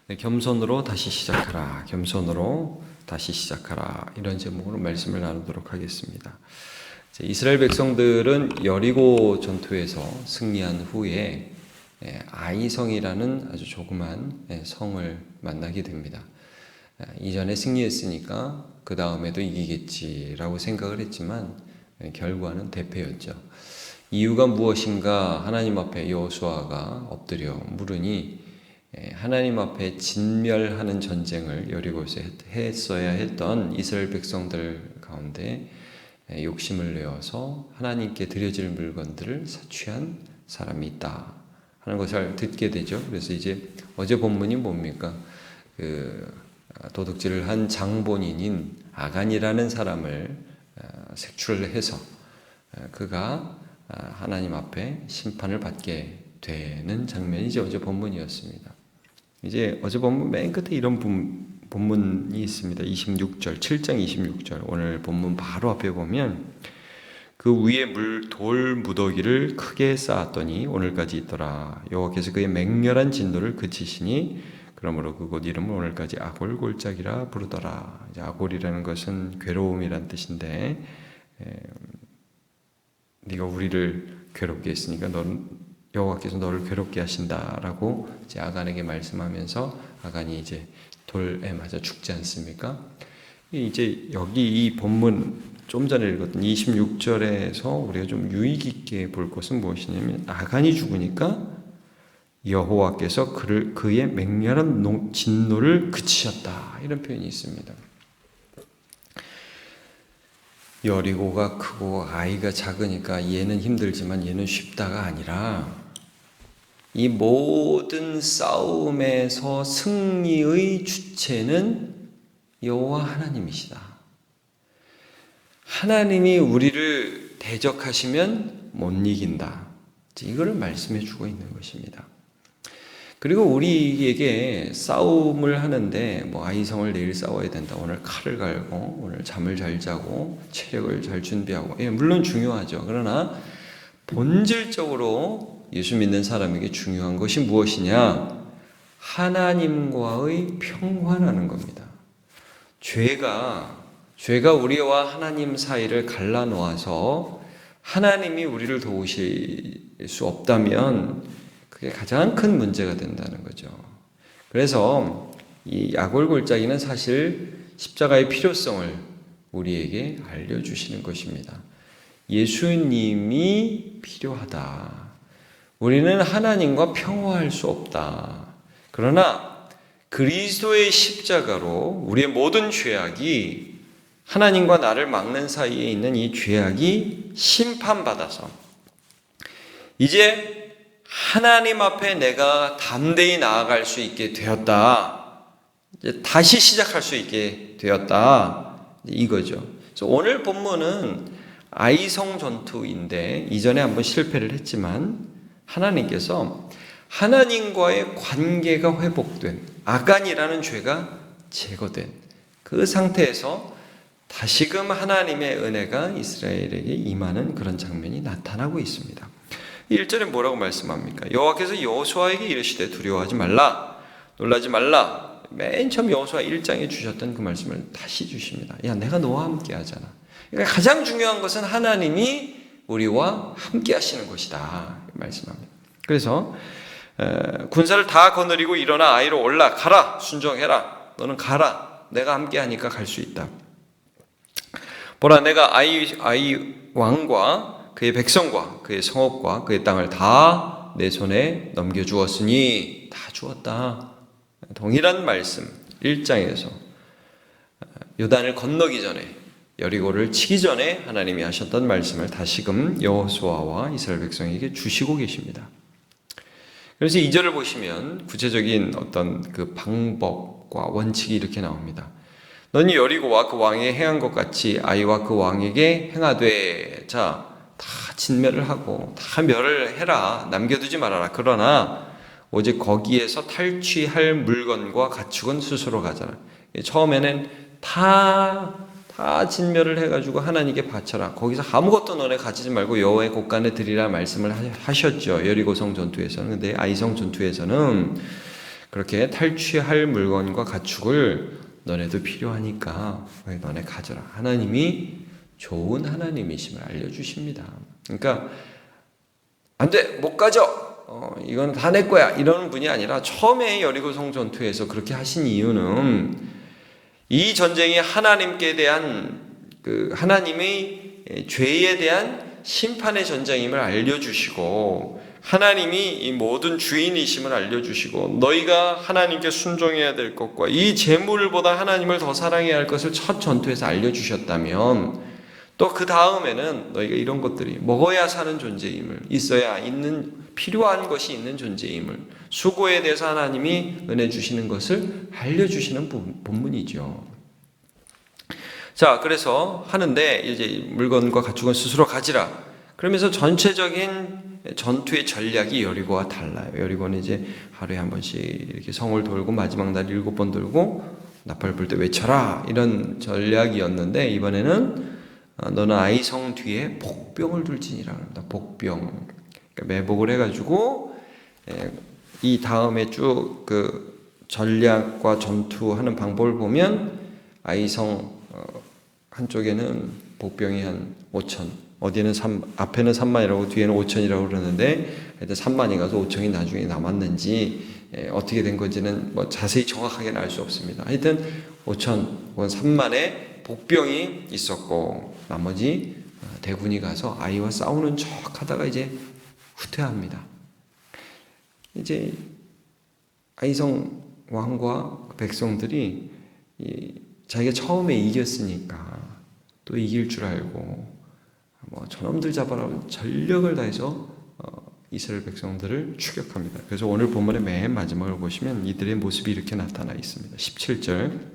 네, 겸손으로 다시 시작하라. 겸손으로 다시 시작하라. 이런 제목으로 말씀을 나누도록 하겠습니다. 이스라엘 백성들은 여리고 전투에서 승리한 후에 아이성이라는 아주 조그만 성을 만나게 됩니다. 이전에 승리했으니까 그 다음에도 이기겠지라고 생각을 했지만 결과는 대패였죠. 이유가 무엇인가? 하나님 앞에 여호수아가 엎드려 물으니 하나님 앞에 진멸하는 전쟁을 여리고에서 했어야 했던 이스라엘 백성들 가운데 욕심을 내어서 하나님께 드려질 물건들을 사취한 사람이 있다 하는 것을 듣게 되죠. 그래서 이제 어제 본문이 뭡니까? 도둑질을 한 장본인인 아간이라는 사람을 색출해서 그가 하나님 앞에 심판을 받게 되는 장면이 이제 어제 본문이었습니다. 이제 어제 본문 맨 끝에 이런 본문이 있습니다. 26절, 7장 26절. 오늘 본문 바로 앞에 보면 그 위에 돌 무더기를 크게 쌓았더니 오늘까지 있더라. 여호와께서 그의 맹렬한 진노를 그치시니 그러므로 그곳 이름을 오늘까지 아골골짜기라 부르더라. 이제 아골이라는 것은 괴로움이란 뜻인데 네가 우리를 괴롭게 했으니까 여호와께서 너를 괴롭게 하신다라고 이제 아간에게 말씀하면서 아간이 이제 돌에 맞아 죽지 않습니까? 이제 여기 이 본문 좀 전에 읽었던 26절에서 우리가 좀 유익 있게 볼 것은 무엇이냐면 아간이 죽으니까 여호와께서 그의 맹렬한 진노를 그치셨다 이런 표현이 있습니다. 여리고가 크고 아이가 작으니까 얘는 힘들지만 얘는 쉽다가 아니라 이 모든 싸움에서 승리의 주체는 여호와 하나님이시다. 하나님이 우리를 대적하시면 못 이긴다. 이거를 말씀해 주고 있는 것입니다. 그리고 우리에게 싸움을 하는데 아이성을 내일 싸워야 된다. 오늘 칼을 갈고 오늘 잠을 잘 자고 체력을 잘 준비하고 물론 중요하죠. 그러나 본질적으로 예수 믿는 사람에게 중요한 것이 무엇이냐? 하나님과의 평화라는 겁니다. 죄가 우리와 하나님 사이를 갈라놓아서 하나님이 우리를 도우실 수 없다면 그게 가장 큰 문제가 된다는 거죠. 그래서 이 아골골짜기는 사실 십자가의 필요성을 우리에게 알려주시는 것입니다. 예수님이 필요하다. 우리는 하나님과 평화할 수 없다. 그러나 그리스도의 십자가로 우리의 모든 죄악이 하나님과 나를 막는 사이에 있는 이 죄악이 심판받아서 이제 하나님 앞에 내가 담대히 나아갈 수 있게 되었다. 이제 다시 시작할 수 있게 되었다. 이거죠. 그래서 오늘 본문은 아이성 전투인데 이전에 한번 실패를 했지만 하나님께서 하나님과의 관계가 회복된 아간이라는 죄가 제거된 그 상태에서 다시금 하나님의 은혜가 이스라엘에게 임하는 그런 장면이 나타나고 있습니다. 1절에 뭐라고 말씀합니까? 여호와께서 여호수아에게 이르시되 두려워하지 말라 놀라지 말라. 맨 처음 여호수아 1장에 주셨던 그 말씀을 다시 주십니다. 야, 내가 너와 함께 하잖아. 그러니까 가장 중요한 것은 하나님이 우리와 함께 하시는 것이다 말씀합니다. 그래서 군사를 다 거느리고 일어나 아이로 올라가라. 순종해라. 너는 가라. 내가 함께 하니까 갈 수 있다. 보라, 내가 아이 왕과 그의 백성과 그의 성읍과 그의 땅을 다 내 손에 넘겨주었으니 다 주었다. 동일한 말씀 1장에서 요단을 건너기 전에 여리고를 치기 전에 하나님이 하셨던 말씀을 다시금 여호수아와 이스라엘 백성에게 주시고 계십니다. 그래서 2절을 보시면 구체적인 어떤 그 방법과 원칙이 이렇게 나옵니다. 너는 여리고와 그 왕에게 행한 것 같이 아이와 그 왕에게 행하되. 자, 다 진멸을 하고 다 멸을 해라. 남겨두지 말아라. 그러나 오직 거기에서 탈취할 물건과 가축은 스스로 가져라. 처음에는 다 진멸을 해가지고 하나님께 바쳐라. 거기서 아무것도 너네 가지지 말고 여호와의 곳간에 드리라 말씀을 하셨죠. 여리고성 전투에서는. 근데 아이성 전투에서는 그렇게 탈취할 물건과 가축을 너네도 필요하니까 너네 가져라. 하나님이 좋은 하나님이심을 알려주십니다. 그러니까 안 돼, 못 가져. 이건 다 내 거야. 이러는 분이 아니라 처음에 여리고성 전투에서 그렇게 하신 이유는 이 전쟁이 하나님께 대한 하나님의 죄에 대한 심판의 전쟁임을 알려주시고 하나님이 이 모든 주인이심을 알려주시고 너희가 하나님께 순종해야 될 것과 이 재물보다 하나님을 더 사랑해야 할 것을 첫 전투에서 알려주셨다면 또 그 다음에는 너희가 이런 것들이 먹어야 사는 존재임을 있어야 있는 필요한 것이 있는 존재임을 수고에 대해서 하나님이 은혜 주시는 것을 알려주시는 본문이죠. 자, 그래서 하는데 이제 물건과 가축은 스스로 가지라. 그러면서 전체적인 전투의 전략이 여리고와 달라요. 여리고는 이제 하루에 한 번씩 이렇게 성을 돌고 마지막 날 7번 돌고 나팔 불 때 외쳐라 이런 전략이었는데 이번에는 너는 아이성 뒤에 복병을 둘지니라 합니다. 복병. 그러니까 매복을 해가지고 이 다음에 쭉 전략과 전투하는 방법을 보면 아이성 한쪽에는 복병이 한 5천, 어디는 앞에는 3만이라고 뒤에는 5천이라고 그러는데 하여튼 3만이 가서 5천이 나중에 남았는지 어떻게 된 건지는 뭐 자세히 정확하게는 알 수 없습니다. 하여튼 5천 혹은 3만의 복병이 있었고 나머지 대군이 가서 아이와 싸우는 척 하다가 이제 후퇴합니다. 이제 아이성 왕과 백성들이 자기가 처음에 이겼으니까 또 이길 줄 알고 저놈들 잡아라 전력을 다해서 이스라엘 백성들을 추격합니다. 그래서 오늘 본문의 맨 마지막을 보시면 이들의 모습이 이렇게 나타나 있습니다. 17절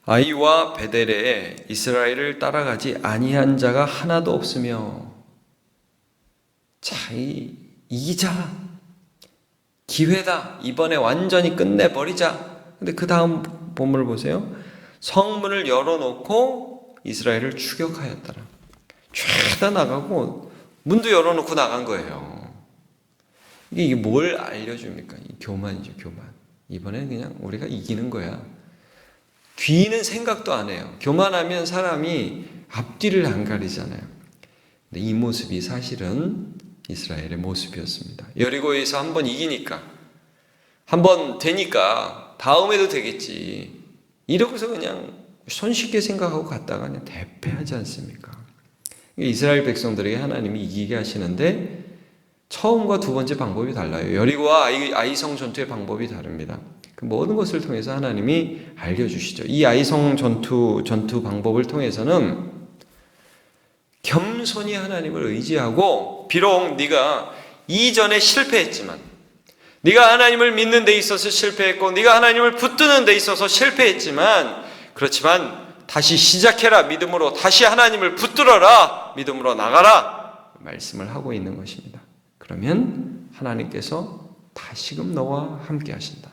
아이와 베델에 이스라엘을 따라가지 아니한 자가 하나도 없으며 자, 이기자 기회다 이번에 완전히 끝내버리자. 근데 그 다음 본문을 보세요. 성문을 열어놓고 이스라엘을 추격하였더라. 죄다 나가고 문도 열어놓고 나간 거예요. 이게 뭘 알려줍니까? 교만이죠, 교만. 이번에는 그냥 우리가 이기는 거야. 뒤는 생각도 안 해요. 교만하면 사람이 앞뒤를 안 가리잖아요. 근데 이 모습이 사실은 이스라엘의 모습이었습니다. 여리고에서 한번 이기니까, 한번 되니까 다음에도 되겠지. 이러고서 그냥 손쉽게 생각하고 갔다가 그냥 대패하지 않습니까? 이스라엘 백성들에게 하나님이 이기게 하시는데 처음과 두 번째 방법이 달라요. 여리고와 아이성 전투의 방법이 다릅니다. 그 모든 것을 통해서 하나님이 알려주시죠. 이 아이성 전투 방법을 통해서는 겸손히 하나님을 의지하고 비록 네가 이전에 실패했지만 네가 하나님을 믿는 데 있어서 실패했고 네가 하나님을 붙드는 데 있어서 실패했지만 그렇지만 다시 시작해라. 믿음으로 다시 하나님을 붙들어라. 믿음으로 나가라. 말씀을 하고 있는 것입니다. 그러면 하나님께서 다시금 너와 함께 하신다.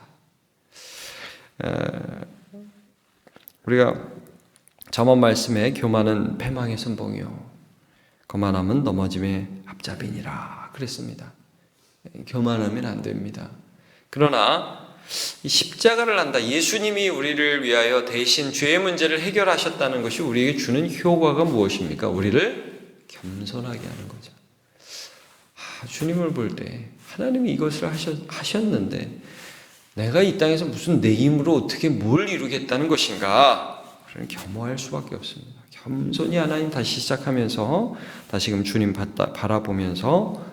우리가 잠언 말씀에 교만은 패망의 선봉이요 거만함은 넘어짐의 앞잡이니라 그랬습니다. 교만하면 안 됩니다. 그러나 이 십자가를 한다. 예수님이 우리를 위하여 대신 죄의 문제를 해결하셨다는 것이 우리에게 주는 효과가 무엇입니까? 우리를 겸손하게 하는 거죠. 주님을 볼 때 하나님이 이것을 하셨는데 내가 이 땅에서 무슨 내 힘으로 어떻게 뭘 이루겠다는 것인가? 그런 겸허할 수밖에 없습니다. 겸손히 하나님 다시 시작하면서 다시금 주님 바라보면서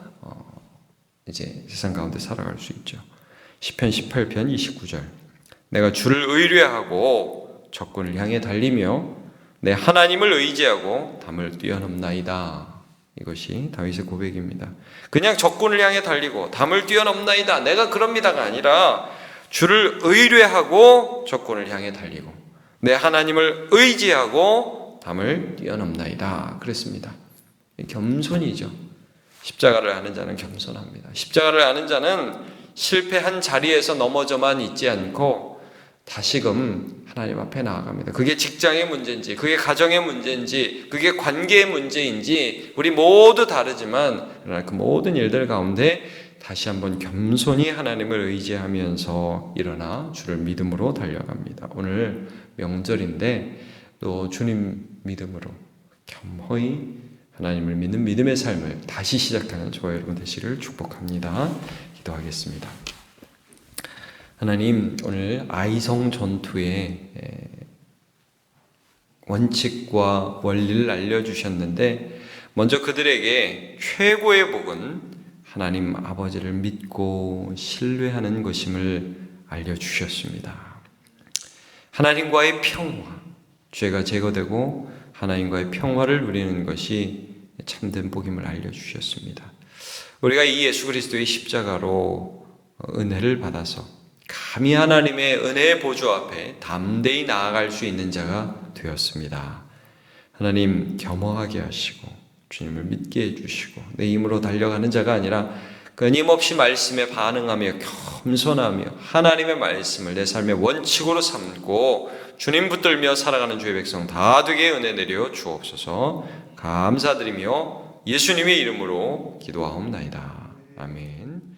이제 세상 가운데 살아갈 수 있죠. 시편 18편 29절 내가 주를 의뢰하고 적군을 향해 달리며 내 하나님을 의지하고 담을 뛰어넘나이다. 이것이 다윗의 고백입니다. 그냥 적군을 향해 달리고 담을 뛰어넘나이다. 내가 그럽니다가 아니라 주를 의뢰하고 적군을 향해 달리고 내 하나님을 의지하고 담을 뛰어넘나이다. 그랬습니다. 겸손이죠. 십자가를 아는 자는 겸손합니다. 십자가를 아는 자는 실패한 자리에서 넘어져만 있지 않고 다시금 하나님 앞에 나아갑니다. 그게 직장의 문제인지 그게 가정의 문제인지 그게 관계의 문제인지 우리 모두 다르지만 그러나 그 모든 일들 가운데 다시 한번 겸손히 하나님을 의지하면서 일어나 주를 믿음으로 달려갑니다. 오늘 명절인데 또 주님 믿음으로 겸허히 하나님을 믿는 믿음의 삶을 다시 시작하는 저와 여러분 되시기를 축복합니다. 기도하겠습니다. 하나님, 오늘 아이성 전투의 원칙과 원리를 알려주셨는데 먼저 그들에게 최고의 복은 하나님 아버지를 믿고 신뢰하는 것임을 알려주셨습니다. 하나님과의 평화, 죄가 제거되고 하나님과의 평화를 누리는 것이 참된 복임을 알려주셨습니다. 우리가 이 예수 그리스도의 십자가로 은혜를 받아서 감히 하나님의 은혜의 보좌 앞에 담대히 나아갈 수 있는 자가 되었습니다. 하나님 겸허하게 하시고 주님을 믿게 해주시고 내 힘으로 달려가는 자가 아니라 끊임없이 말씀에 반응하며 겸손하며 하나님의 말씀을 내 삶의 원칙으로 삼고 주님 붙들며 살아가는 주의 백성 다 되게 은혜 내려 주옵소서. 감사드리며 예수님의 이름으로 기도하옵나이다. 아멘.